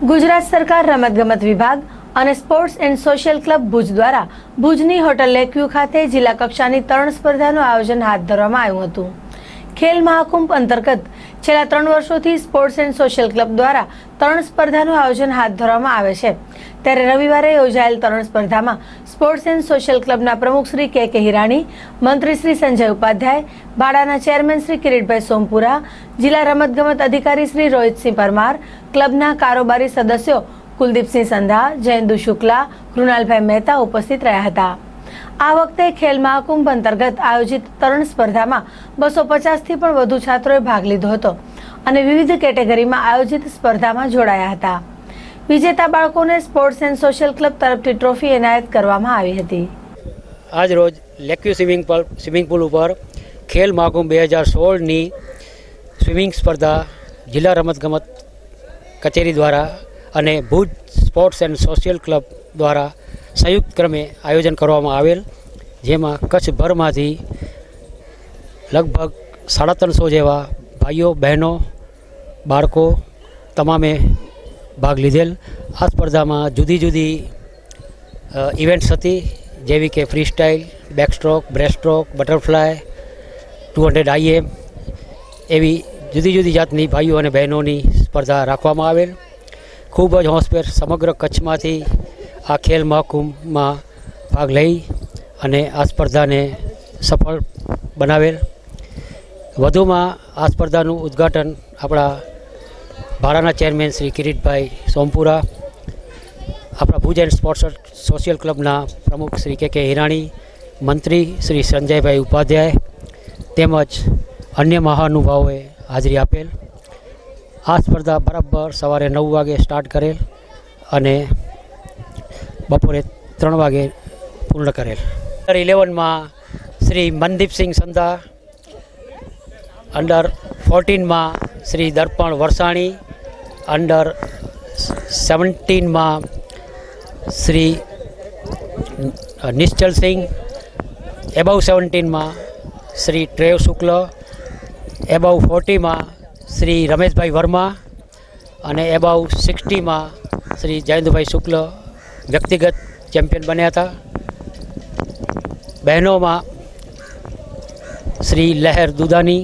ગુજરાત સરકાર રમતગમત વિભાગ અને sports and social club Bhuj દ્વારા ભુજની હોટલ લેકવ્યુ ખાતે જિલ્લા કક્ષાની તરણ સ્પર્ધાનું આયોજન હાથ ધરવામાં આવ્યું હતું। ખેલ મહાકુંભ અંતર્ગત છેલ્લા 3 વર્ષોથી સ્પોર્ટ્સ એન્ડ સોશિયલ ક્લબ દ્વારા તરણ સ્પર્ધાનું આયોજન હાથ ધરવામાં આવે છે। ત્યારે રવિવારે યોજાયેલ તરણ સ્પર્ધામાં સ્પોર્ટ્સ એન્ડ સોશિયલ ક્લબના પ્રમુખ શ્રી કે હિરાણી, મંત્રી શ્રી સંજય ઉપાધ્યાય, ભાડાના ચેરમેન શ્રી કિરીટભાઈ સોમપુરા, જિલ્લા રમતગમત અધિકારી શ્રી રોહિતસિંહ પરમાર, ક્લબના કારોબારી સદસ્યો કુલદીપસિંહ સંધા, જયંતુ શુક્લા, કૃણાલભાઈ મહેતા ઉપસ્થિત રહ્યા હતા। આ વખતે ખેલ મહાકુંભ અંતર્ગત આયોજિત તરણ સ્પર્ધામાં 250થી પણ વધુ છાત્રોએ ભાગ લીધો હતો અને વિવિધ કેટેગરીમાં આયોજિત સ્પર્ધામાં જોડાયા હતા। વિજેતા બાળકોને સ્પોર્ટ્સ એન્ડ સોશિયલ ક્લબ તરફથી ટ્રોફી એનાયત કરવામાં આવી હતી। આજ રોજ લેકવ્યુ સ્વિમિંગ પુલ ઉપર ખેલ મહાકુંભ 2016ની સ્વિમિંગ સ્પર્ધા જિલ્લા રમતગમત કચેરી દ્વારા અને Bhuj sports and social club દ્વારા સંયુક્ત ક્રમે આયોજન કરવામાં આવેલ, જેમાં કચ્છભરમાંથી લગભગ 350 જેવા ભાઈઓ બહેનો બાળકો તમામે ભાગ લીધેલ। આ સ્પર્ધામાં જુદી જુદી ઇવેન્ટ્સ હતી, જેવી કે free style, બેકસ્ટ્રોક, breaststroke, butterfly, 200 IM એવી જુદી જુદી જાતની ભાઈઓ અને બહેનોની સ્પર્ધા રાખવામાં આવેલ। ખૂબ જ હોંશભેર સમગ્ર કચ્છમાંથી આ ખેલ મહાકુંભમાં ભાગ લઈ અને આ સ્પર્ધાને સફળ બનાવેલ। વધુમાં આ સ્પર્ધાનું ઉદ્ઘાટન આપણા ભાડાના ચેરમેન શ્રી કિરીટભાઈ સોમપુરા, આપણા ભુજ એન્ડ સ્પોર્ટ્સ સોશિયલ ક્લબના પ્રમુખ શ્રી કે હિરાણી, મંત્રી શ્રી સંજયભાઈ ઉપાધ્યાય તેમજ અન્ય મહાનુભાવોએ હાજરી આપેલ। આ સ્પર્ધા બરાબર સવારે 9 વાગે સ્ટાર્ટ કરેલ અને બપોરે 3 વાગે પૂર્ણ કરેલ। અંડર 11માં શ્રી મનદીપસિંહ સંધા, અંડર 14માં શ્રી દર્પણ વરસાણી, અંડર 17માં શ્રી નિશ્ચલસિંહ, એબવ 17માં શ્રી ટ્રેવ શુક્લ, એબવ 40માં શ્રી રમેશભાઈ વર્મા અને એબવ 60માં શ્રી જયંતભાઈ શુક્લ વ્યક્તિગત ચેમ્પિયન બન્યા હતા। બહેનોમાં શ્રી લહેર દુદાની,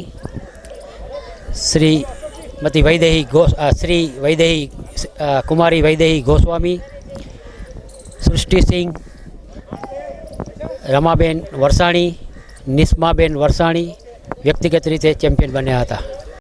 શ્રીમતી કુમારી વૈદેહી ગોસ્વામી, સૃષ્ટિસિંહ, રમાબેન વરસાણી, નિસ્માબેન વરસાણી વ્યક્તિગત રીતે ચેમ્પિયન બન્યા હતા।